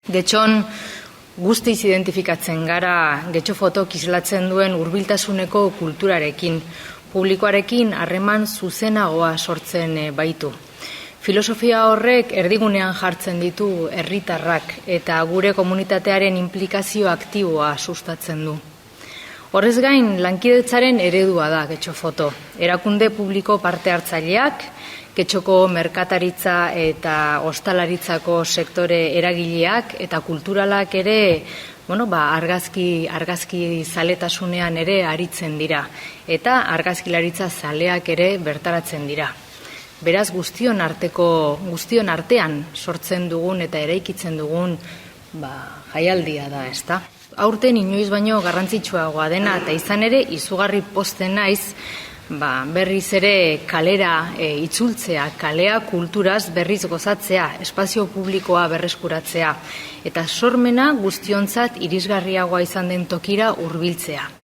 Getxon guztiz identifikatzen gara Getxo fotok islatzen duen hurbiltasuneko kulturarekin, publikoarekin harreman zuzenagoa sortzen baitu. Filosofia horrek erdigunean jartzen ditu herritarrak eta gure komunitatearen inplikazio aktiboa sustatzen du. Horrez gain, lankidetzaren eredua da Getxo foto. Erakunde publiko parte hartzaileak, Getxoko merkataritza eta ostalaritzako sektore eragileak eta kulturalak ere, argazki zaletasunean ere aritzen dira eta argazkilaritza zaleak ere bertaratzen dira. Beraz, guztion artean sortzen dugun eta eraikitzen dugun jaialdia da, ezta? Aurten inoiz baino garrantzitsuagoa dena eta izan ere izugarri pozten naiz berriz ere kalera itzultzea, kalea kulturaz berriz gozatzea, espazio publikoa berreskuratzea eta sormena guztiontzat irisgarriagoa izan den tokira hurbiltzea.